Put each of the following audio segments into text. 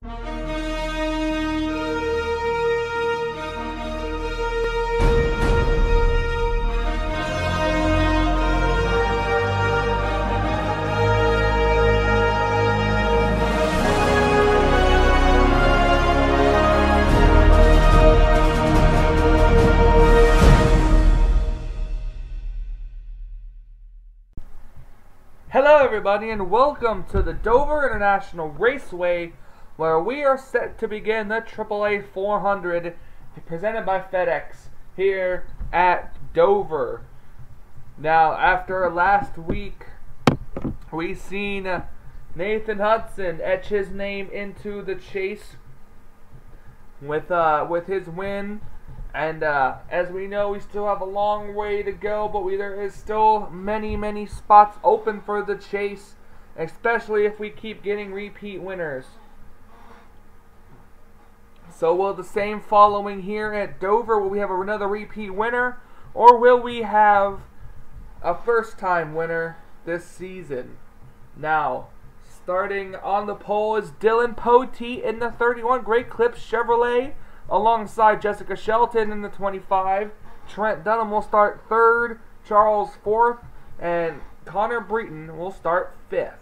Hello everybody and welcome to the Dover International Raceway, where we are set to begin the AAA 400 presented by FedEx here at Dover. Now, after last week, we seen Nathan Hudson etch his name into the chase with his win. And as we know, we still have a long way to go, but there is still many spots open for the chase, especially if we keep getting repeat winners. So will the same following here at Dover? Will we have another repeat winner, or will we have a first-time winner this season? Now, starting on the pole is Dylan Poteet in the 31 Great Clips Chevrolet, alongside Jessica Shelton in the 25. Trent Dunham will start 3rd, Charles 4th, and Connor Breton will start 5th.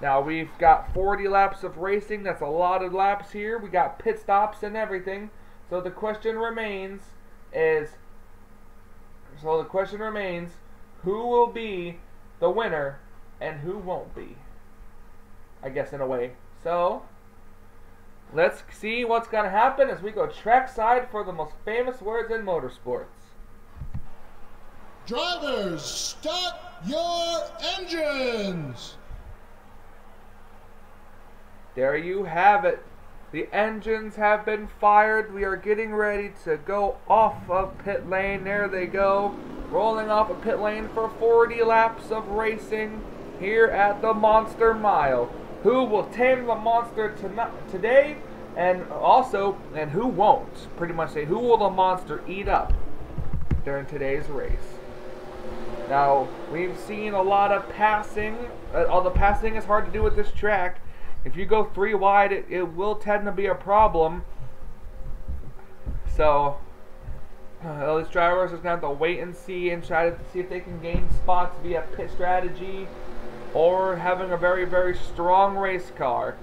Now we've got 40 laps of racing. That's a lot of laps here. We got pit stops and everything. So the question remains who will be the winner and who won't be, I guess, in a way. So let's see what's going to happen as we go trackside for the most famous words in motorsports. Drivers, start your engines! There you have it. The engines have been fired. We are getting ready to go off of pit lane. There they go, rolling off of pit lane for 40 laps of racing here at the Monster Mile. Who will tame the monster today, and who won't? Pretty much say, who will the monster eat up during today's race? Now, we've seen a lot of passing. All the passing is hard to do with this track. If you go 3 wide, it will tend to be a problem. So, these drivers are going to have to wait and see and try to see if they can gain spots via pit strategy or having a very strong race car.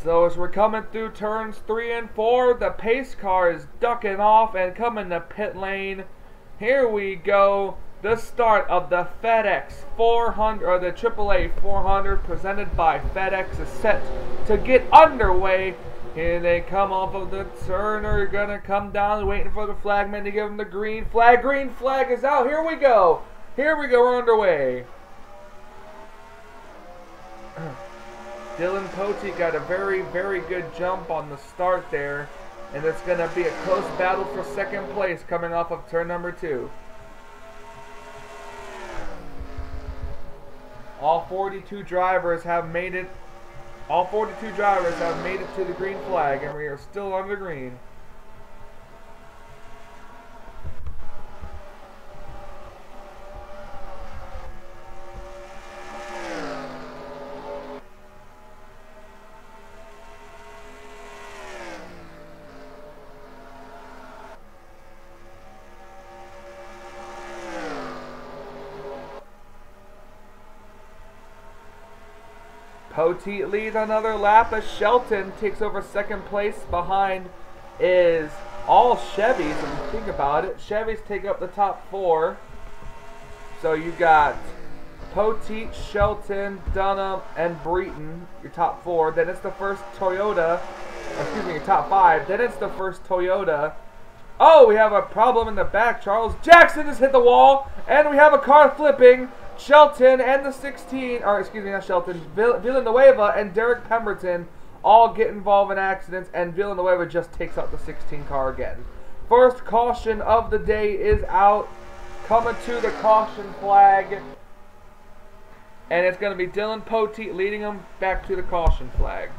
So as we're coming through turns 3 and 4, the pace car is ducking off and coming to pit lane. Here we go. The start of the FedEx 400, or the AAA 400 presented by FedEx, is set to get underway. Here they come off of the turn. They're going to come down, waiting for the flagman to give them the green flag. Green flag is out. Here we go. We're underway. Dylan Poteet got a very good jump on the start there, and it's going to be a close battle for second place coming off of turn number 2. All 42 drivers have made it. All 42 drivers have made it to the green flag, and we are still on the green. Poteet leads another lap as Shelton takes over second place. Behind is all Chevys, if you think about it. Chevys take up the top 4. So you got Poteet, Shelton, Dunham, and Breton, your top 4. Then it's the first Toyota, your top 5. Then it's the first Toyota. Oh, we have a problem in the back. Charles Jackson has hit the wall, and we have a car flipping. Shelton and the 16, or excuse me, not Shelton, Villanueva and Derek Pemberton all get involved in accidents, and Villanueva just takes out the 16 car again. First caution of the day is out, coming to the caution flag, and it's going to be Dylan Poteet leading them back to the caution flag.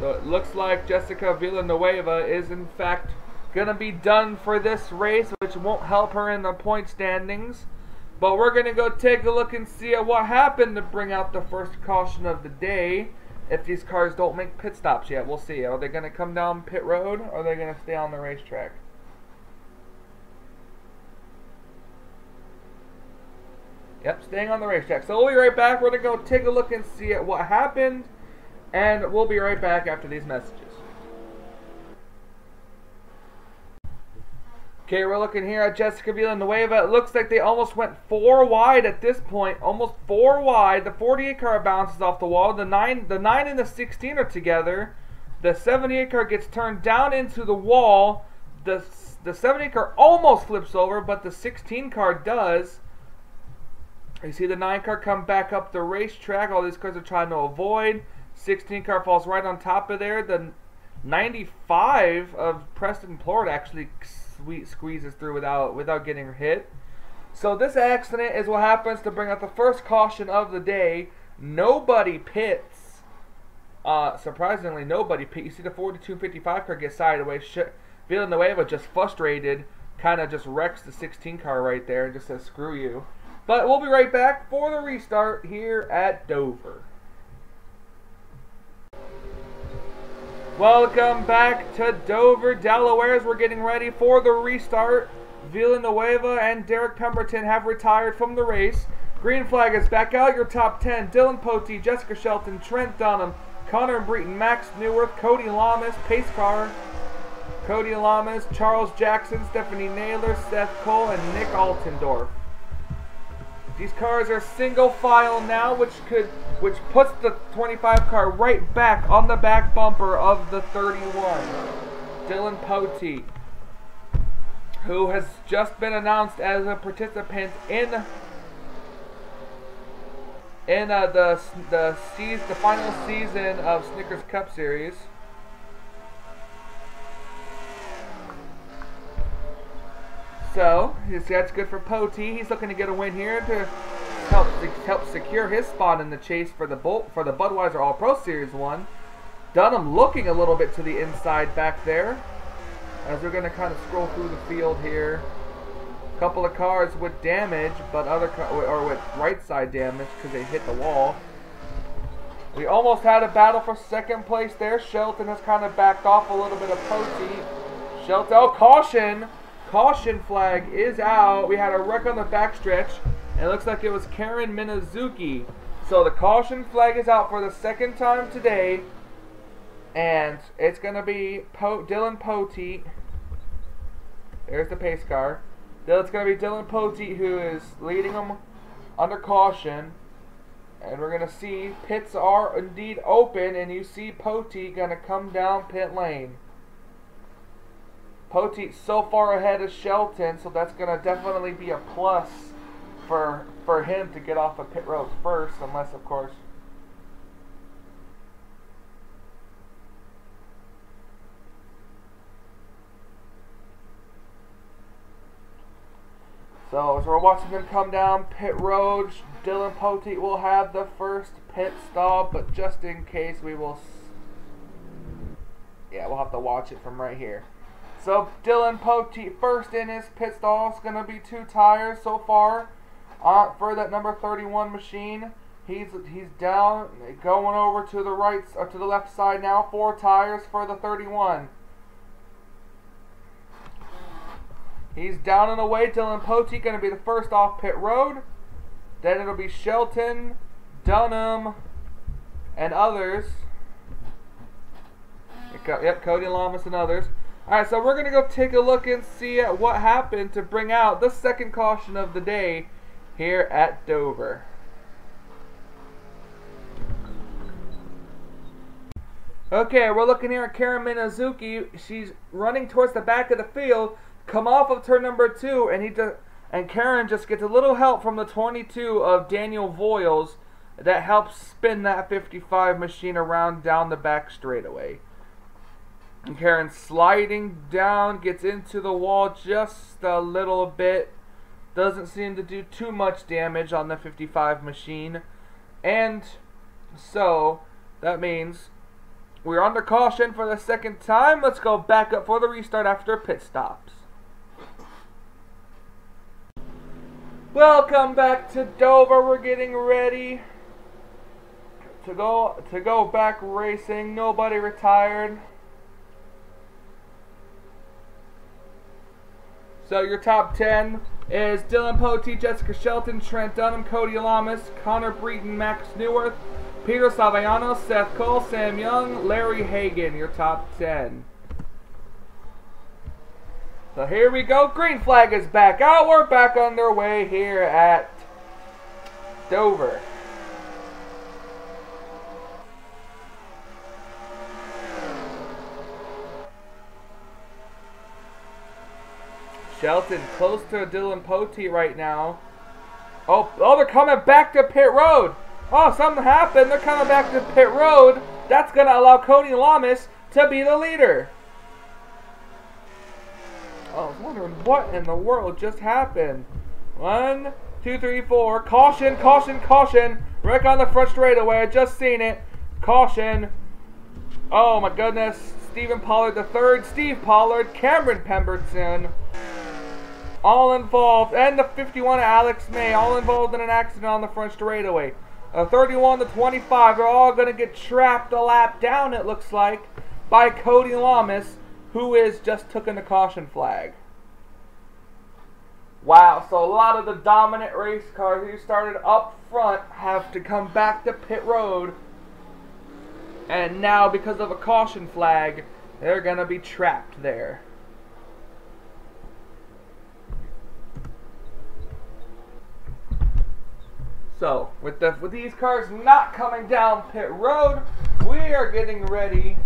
So it looks like Jessica Villanueva is in fact gonna be done for this race, which won't help her in the point standings. But we're gonna go take a look and see at what happened to bring out the first caution of the day. If these cars don't make pit stops yet, we'll see. Are they gonna come down pit road, or are they gonna stay on the racetrack? Yep, staying on the racetrack. So we'll be right back. We're gonna go take a look and see at what happened, and we'll be right back after these messages. Okay, we're looking here at Jessica Villanueva. It looks like they almost went 4 wide at this point. Almost 4 wide. The 48 car bounces off the wall. The 9 and the 16 are together. The 78 car gets turned down into the wall. The 78 car almost flips over, but the 16 car does. You see the 9 car come back up the racetrack. All these cars are trying to avoid. 16 car falls right on top of there. The 95 of Preston Plord actually squeezes through without getting hit. So this accident is what happens to bring out the first caution of the day. Nobody pits. Surprisingly, nobody pits. You see the 42-55 car get sideways. Villanueva, just frustrated, kind of just wrecks the 16 car right there and just says, screw you. But we'll be right back for the restart here at Dover. Welcome back to Dover, Delaware, as we're getting ready for the restart. Villanueva and Derek Pemberton have retired from the race. Green flag is back out. Your top 10: Dylan Pote, Jessica Shelton, Trent Dunham, Connor Breton, Max Newworth, Cody Lamas, pace car, Cody Lamas, Charles Jackson, Stephanie Naylor, Seth Cole, and Nick Altendorf. These cars are single file now, which puts the 25 car right back on the back bumper of the 31. Dylan Pote, who has just been announced as a participant in the final season of Snickers Cup Series. So, that's good for Pote. He's looking to get a win here to help secure his spot in the chase for the Budweiser All-Pro Series 1. Dunham looking a little bit to the inside back there, as we're going to kind of scroll through the field here. A couple of cars with damage, but with right side damage because they hit the wall. We almost had a battle for second place there. Shelton has kind of backed off a little bit of Pote. Shelton, oh, caution! Caution flag is out. We had a wreck on the backstretch, and it looks like it was Karen Minazuki. So the caution flag is out for the second time today, and it's going to be Dylan Pote. There's the pace car. It's going to be Dylan Pote who is leading them under caution, and we're going to see pits are indeed open, and you see Pote going to come down pit lane. Pote so far ahead of Shelton, so that's going to definitely be a plus for him to get off of pit road first, unless, of course, so as we're watching them come down pit road, Dylan Pote will have the first pit stop, but just in case we'll have to watch it from right here. So Dylan Pote first in his pit stall. It's going to be 2 tires so far for that number 31 machine. He's down, going over to the right or to the left side now. 4 tires for the 31. He's down and away. Dylan Pote going to be the first off pit road. Then it'll be Shelton, Dunham, and others. Yep, Cody Lamas and others. Alright, so we're going to go take a look and see at what happened to bring out the second caution of the day here at Dover. Okay, we're looking here at Karen Minazuki. She's running towards the back of the field, come off of turn number 2, and Karen just gets a little help from the 22 of Daniel Voiles that helps spin that 55 machine around down the back straightaway. And Karen sliding down, gets into the wall just a little bit. Doesn't seem to do too much damage on the 55 machine. And so, that means We're under caution for the second time. Let's go back up for the restart after pit stops. Welcome back to Dover. We're getting ready to go back racing. Nobody retired. So your top 10 is Dylan Poteet, Jessica Shelton, Trent Dunham, Cody Lamas, Connor Breeden, Max Newworth, Peter Saviano, Seth Cole, Sam Young, Larry Hagan, your top 10. So here we go. Green flag is back out. We're back underway here at Dover. Shelton close to Dylan Poteet right now. Oh, they're coming back to pit road. Oh, something happened. They're coming back to pit road. That's going to allow Cody Lamas to be the leader. Oh, I was wondering what in the world just happened. 1, 2, 3, 4. Caution, caution, caution. Wreck on the front straightaway. I just seen it. Caution. Oh, my goodness. Stephen Pollard III, Steve Pollard, Cameron Pemberton. All involved. And the 51, Alex May. All involved in an accident on the front straightaway. 31 to 25. They're all going to get trapped a lap down, it looks like, by Cody Lamas, who is just took in the caution flag. Wow, so a lot of the dominant race cars who started up front have to come back to pit road. And now, because of a caution flag, they're going to be trapped there. So, with these cars not coming down pit road, we are getting ready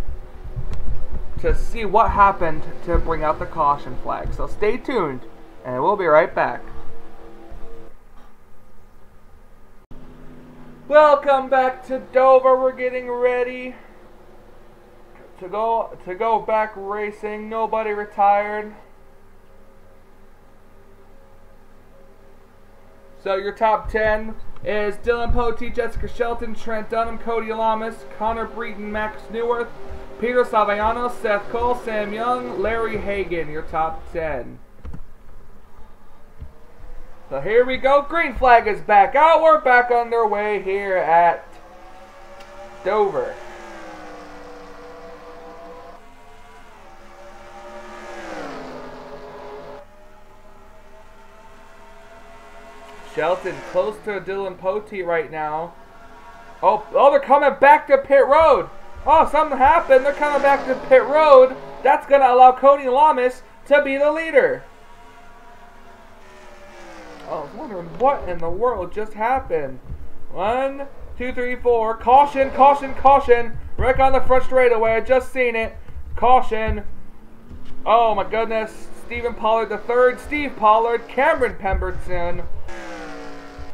to see what happened to bring out the caution flag. So stay tuned, and we'll be right back. Welcome back to Dover. We're getting ready to go back racing. Nobody retired. So your top 10 is Dylan Poteet, Jessica Shelton, Trent Dunham, Cody Lamas, Connor Breeden, Max Newworth, Peter Saviano, Seth Cole, Sam Young, Larry Hagan, your top 10. So here we go. Green flag is back out. We're back underway here at Dover. Shelton close to Dylan Poteet right now. Oh, they're coming back to pit road. Oh, something happened. They're coming back to pit road. That's going to allow Cody Lamas to be the leader. Oh, I was wondering what in the world just happened. 1, 2, 3, 4. Caution, caution, caution. Wreck on the front straightaway. I just seen it. Caution. Oh, my goodness. Stephen Pollard III, Steve Pollard, Cameron Pemberton.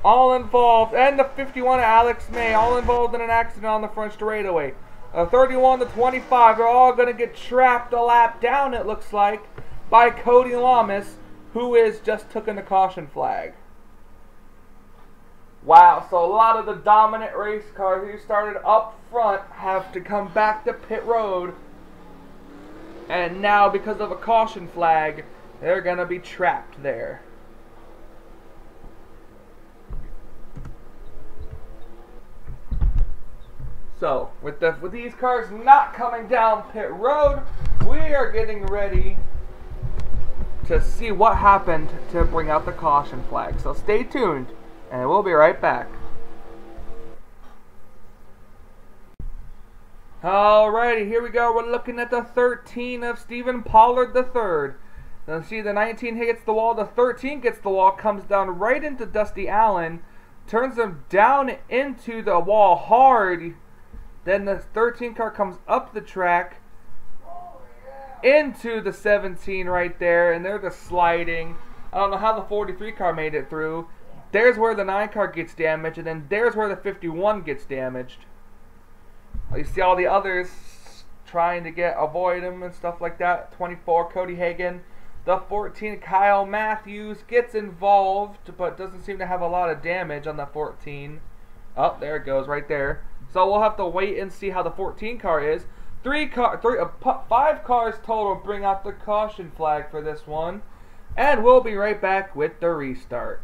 All involved. And the 51, Alex May. All involved in an accident on the front straightaway. 31 to 25. They're all going to get trapped a lap down, it looks like, by Cody Lamas, who is just took in the caution flag. Wow, so a lot of the dominant race cars who started up front have to come back to pit road. And now, because of a caution flag, they're going to be trapped there. So, with these cars not coming down pit road, we are getting ready to see what happened to bring out the caution flag. So stay tuned, and we'll be right back. Alrighty, here we go. We're looking at the 13 of Stephen Pollard III. Now see, the 19 hits the wall, the 13 gets the wall, comes down right into Dusty Allen, turns him down into the wall hard. Then the 13 car comes up the track into the 17 right there, and they're just sliding. I don't know how the 43 car made it through. There's where the 9 car gets damaged, and then there's where the 51 gets damaged. You see all the others trying to avoid him and stuff like that. 24, Cody Hagan. The 14, Kyle Matthews, gets involved, but doesn't seem to have a lot of damage on the 14. Oh, there it goes right there. So we'll have to wait and see how the 14 car is. 5 cars total bring out the caution flag for this one. And we'll be right back with the restart.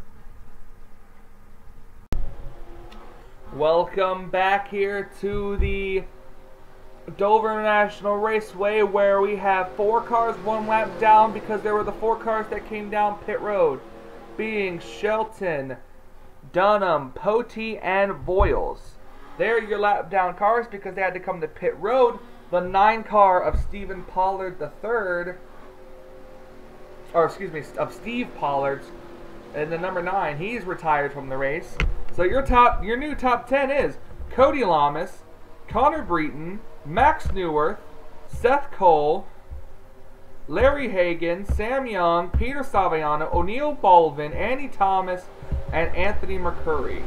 Welcome back here to the Dover International Raceway, where we have 4 cars 1 lap down because there were the 4 cars that came down pit road, being Shelton, Dunham, Potey, and Voiles. They're your lap down cars because they had to come to pit road. The 9 car of Stephen Pollard III, or excuse me, of Steve Pollard's, and the number 9, he's retired from the race. So your new top 10 is Cody Lamas, Connor Breton, Max Newworth, Seth Cole, Larry Hagan, Sam Young, Peter Saviano, O'Neill Baldwin, Andy Thomas, and Anthony McCurry.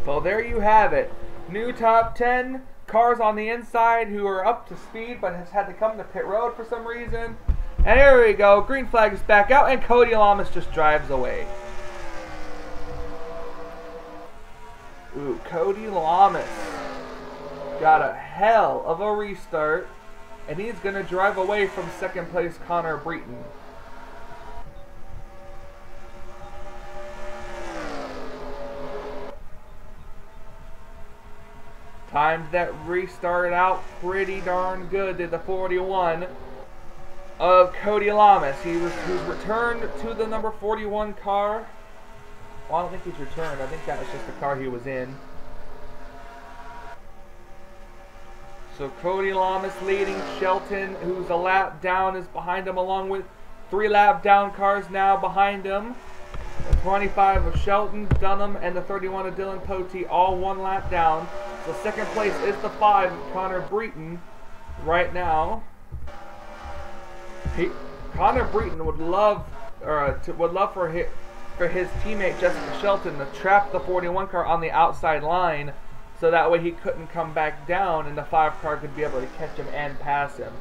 So there you have it. New top 10 cars on the inside who are up to speed but has had to come to pit road for some reason. And there we go. Green flag is back out and Cody Lamas just drives away. Ooh, Cody Lamas got a hell of a restart, and he's going to drive away from second place Connor Breton. Times that restarted out pretty darn good. Did the 41 of Cody Lamas. He's returned to the number 41 car. Well, I don't think he's returned. I think that was just the car he was in. So Cody Lamas leading. Shelton, who's a lap down, is behind him, along with 3 lap down cars now behind him. The 25 of Shelton, Dunham, and the 31 of Dylan Potey, all 1 lap down. So second place is the 5 of Connor Breton right now. Connor Breton would love for his teammate Jessica Shelton to trap the 41 car on the outside line, so that way he couldn't come back down and the 5 car could be able to catch him and pass him.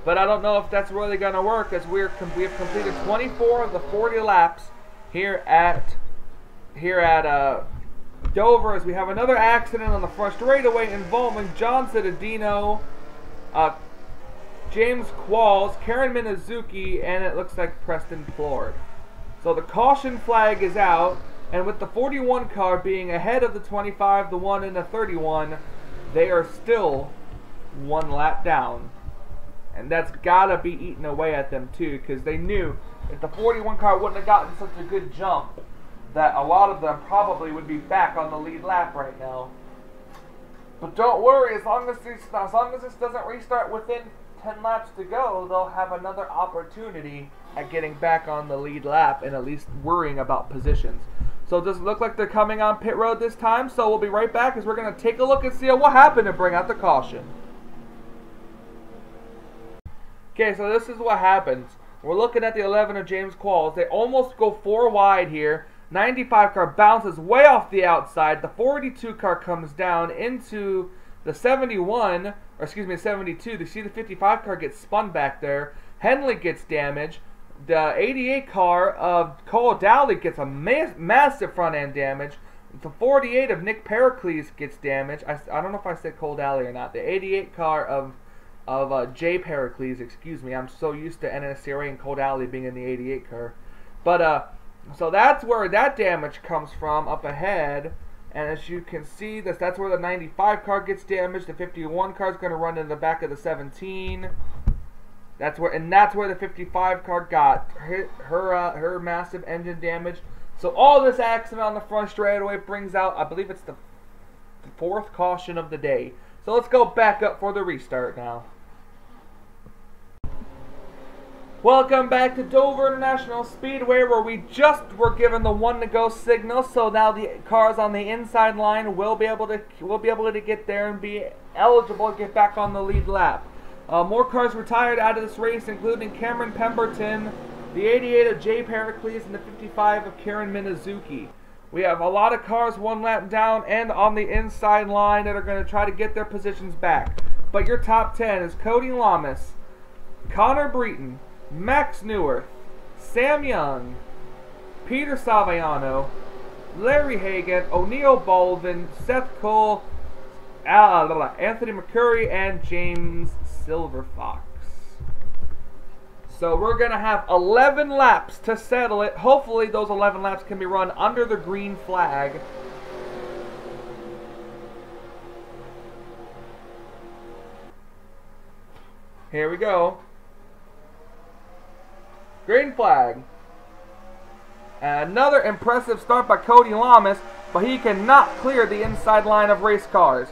But I don't know if that's really going to work, as we have completed 24 of the 40 laps here at Dover, as we have another accident on the front straightaway involving John Cittadino, James Qualls, Karen Minazuki, and it looks like Preston Ford. So the caution flag is out, and with the 41 car being ahead of the 25, the 1, and the 31, they are still 1 lap down. And that's gotta be eating away at them too, because they knew if the 41 car wouldn't have gotten such a good jump, that a lot of them probably would be back on the lead lap right now. But don't worry, as long as this doesn't restart within 10 laps to go, they'll have another opportunity at getting back on the lead lap and at least worrying about positions. So does it look like they're coming on pit road this time? So we'll be right back as we're going to take a look and see what happened to bring out the caution. Okay, so this is what happens. We're looking at the 11 of James Qualls. They almost go 4 wide here. 95 car bounces way off the outside. The 42 car comes down into the 71, or excuse me, 72. You see the 55 car gets spun back there. Henley gets damaged. The 88 car of Cole Dowley gets a massive front end damage. The 48 of Nick Pericles gets damaged. I don't know if I said Cole Dowley or not. The 88 car of Jay Pericles, excuse me. I'm so used to NNSCRA and Cole Dowley being in the 88 car. But so that's where that damage comes from up ahead. And as you can see, that's where the 95 car gets damaged. The 51 car is going to run in the back of the 17. That's where the 55 car got her massive engine damage. So all this accident on the front straightaway brings out, I believe it's the 4th caution of the day. So let's go back up for the restart now. Welcome back to Dover International Speedway, where we just were given the 1 to go signal. So now the cars on the inside line will be able to get there and be eligible to get back on the lead lap. More cars retired out of this race, including Cameron Pemberton, the 88 of Jay Pericles, and the 55 of Karen Minazuki. We have a lot of cars 1 lap down and on the inside line that are going to try to get their positions back. But your top 10 is Cody Lamas, Connor Breton, Max Newworth, Sam Young, Peter Saviano, Larry Hagan, O'Neill Baldwin, Seth Cole, Anthony McCurry and James Silverfox. So we're going to have 11 laps to settle it. Hopefully those 11 laps can be run under the green flag. Here we go. Green flag. Another impressive start by Cody Lamas, but he cannot clear the inside line of race cars.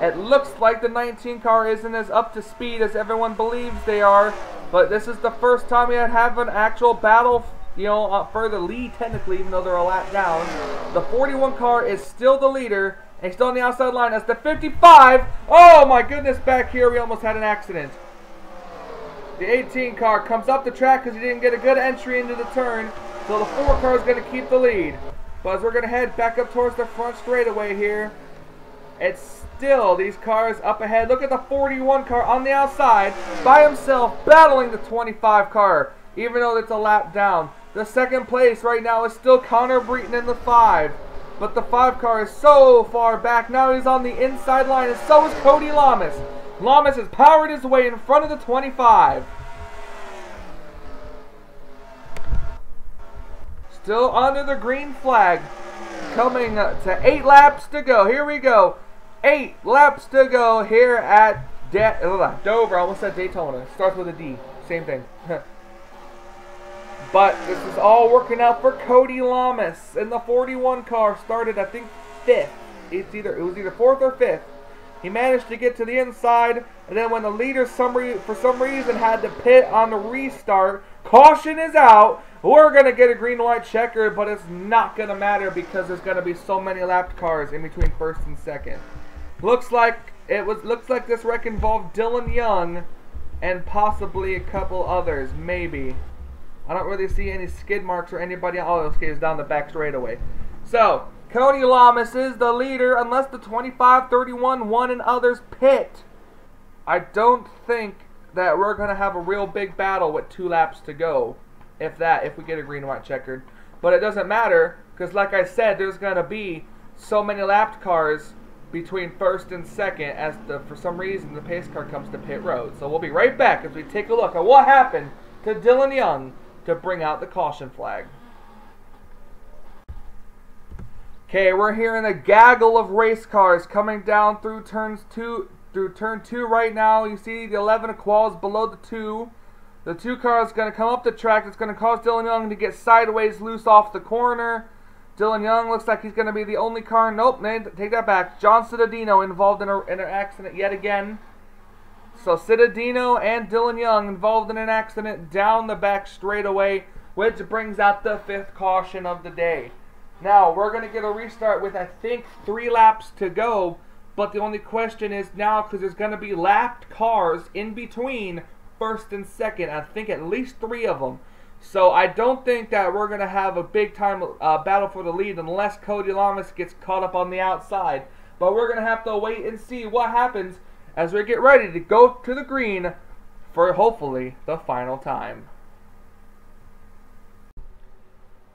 It looks like the 19 car isn't as up to speed as everyone believes they are, but this is the first time we have an actual battle, for the lead technically, even though they're a lap down. The 41 car is still the leader, and still on the outside line as the 55. Oh my goodness, back here we almost had an accident. The 18 car comes up the track because he didn't get a good entry into the turn, so the 4 car is going to keep the lead. But as we're going to head back up towards the front straightaway here, it's still these cars up ahead. Look at the 41 car on the outside by himself battling the 25 car, even though it's a lap down. The second place right now is still Connor Breton in the 5. But the 5 car is so far back. Now he's on the inside line, and so is Cody Lamas. Lamas has powered his way in front of the 25. Still under the green flag. Coming to 8 laps to go. Here we go. 8 laps to go here at Dover. I almost said Daytona. Starts with a D. Same thing. But this is all working out for Cody Lamas. And the 41 car started, I think, 5th. It was either 4th or 5th. He managed to get to the inside, and then when the leader for some reason had to pit on the restart, caution is out. We're going to get a green-white checker, but it's not going to matter because there's going to be so many lapped cars in between first and second. Looks like this wreck involved Dylan Young and possibly a couple others, maybe. I don't really see any skid marks or anybody else. Oh, okay, it's down the back straightaway. So, Cody Lamas is the leader unless the 25, 31, 1 and others pit. I don't think that we're going to have a real big battle with 2 laps to go. If we get a green-white checkered. But it doesn't matter because, like I said, there's going to be so many lapped cars between first and second as for some reason the pace car comes to pit road. So we'll be right back as we take a look at what happened to Dylan Young to bring out the caution flag. Okay, we're hearing a gaggle of race cars coming down through turn 2 right now. You see the 11 quals below the 2. The 2 car is going to come up the track. It's going to cause Dylan Young to get sideways loose off the corner. Dylan Young looks like he's going to be the only car. Nope, take that back. John Cittadino involved in an accident yet again. So Cittadino and Dylan Young involved in an accident down the back straightaway, which brings out the 5th caution of the day. Now, we're going to get a restart with, I think, 3 laps to go. But the only question is now, because there's going to be lapped cars in between first and second. I think at least 3 of them. So I don't think that we're going to have a big-time battle for the lead unless Cody Lamas gets caught up on the outside. But we're going to have to wait and see what happens as we get ready to go to the green for, hopefully, the final time.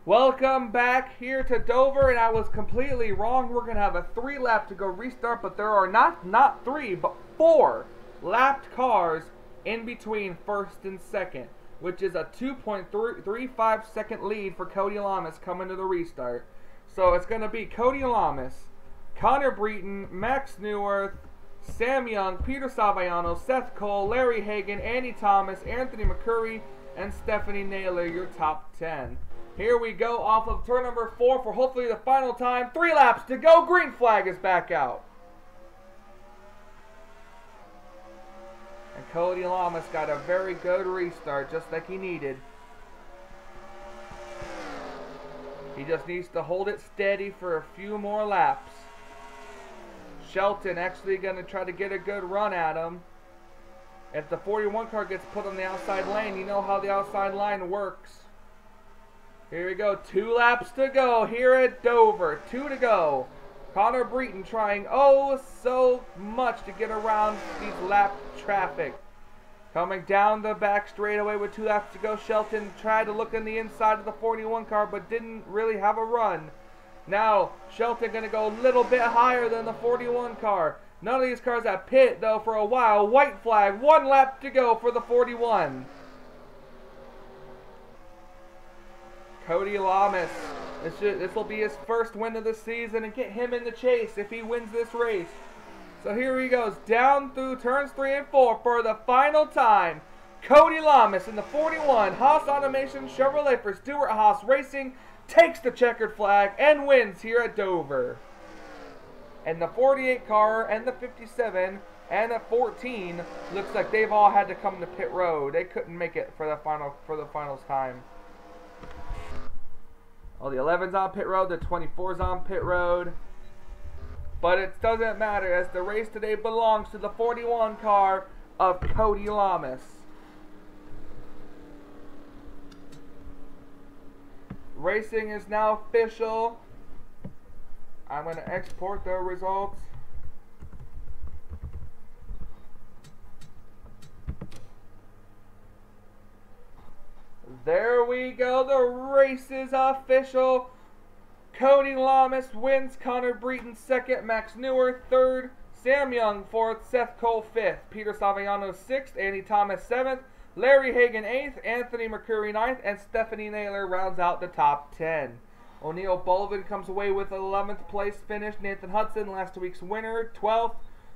Welcome back here to Dover, and I was completely wrong. We're going to have a 3 lap to go restart, but there are not 3, but 4 lapped cars in between first and second, which is a 2.35 second lead for Cody Lamas coming to the restart. So it's going to be Cody Lamas, Connor Breton, Max Newworth, Sam Young, Peter Saviano, Seth Cole, Larry Hagan, Andy Thomas, Anthony McCurry, and Stephanie Naylor, your top 10. Here we go off of turn number 4 for hopefully the final time. 3 laps to go. Green flag is back out. And Cody Lamas got a very good restart, just like he needed. He just needs to hold it steady for a few more laps. Shelton actually going to try to get a good run at him. If the 41 car gets put on the outside lane, you know how the outside line works. Here we go, 2 laps to go here at Dover. 2 to go. Connor Breton trying so much to get around these lap traffic. Coming down the back straightaway with 2 laps to go. Shelton tried to look in the inside of the 41 car but didn't really have a run. Now, Shelton going to go a little bit higher than the 41 car. None of these cars have pit, though, for a while. White flag, 1 lap to go for the 41. Cody Lamas. This will be his first win of the season and get him in the chase if he wins this race. So here he goes, down through turns 3 and 4 for the final time. Cody Lamas in the 41 Haas Automation Chevrolet for Stuart Haas Racing takes the checkered flag and wins here at Dover. And the 48 car and the 57 and the 14 looks like they've all had to come to pit road. They couldn't make it for the finals time. Oh, the 11's on pit road, the 24's on pit road. But it doesn't matter, as the race today belongs to the 41 car of Cody Lamas. Racing is now official. I'm going to export the results. There we go. The race is official. Cody Lamas wins. Connor Breton second. Max Newer third. Sam Young fourth. Seth Cole fifth. Peter Saviano sixth. Andy Thomas seventh. Larry Hagan 8th, Anthony Mercury 9th, and Stephanie Naylor rounds out the top 10. O'Neill Bolvin comes away with 11th place finish. Nathan Hudson, last week's winner, 12th.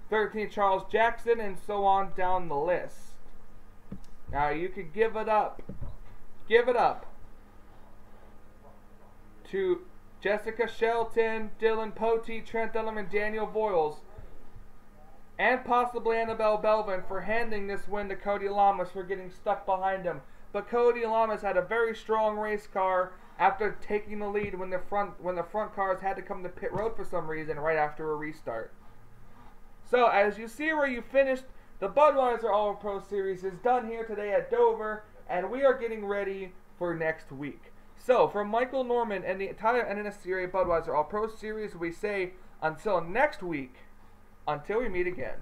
13th, Charles Jackson, and so on down the list. Now you could give it up to Jessica Shelton, Dylan Potey, Trent Ellerman, Daniel Voiles, and possibly Annabelle Belvin for handing this win to Cody Lamas for getting stuck behind him. But Cody Lamas had a very strong race car after taking the lead when the front cars had to come to pit road for some reason right after a restart. So as you see where you finished, the Budweiser All-Pro Series is done here today at Dover, and we are getting ready for next week. So from Michael Norman and the entire NNSCRA Budweiser All-Pro Series, we say until next week, until we meet again.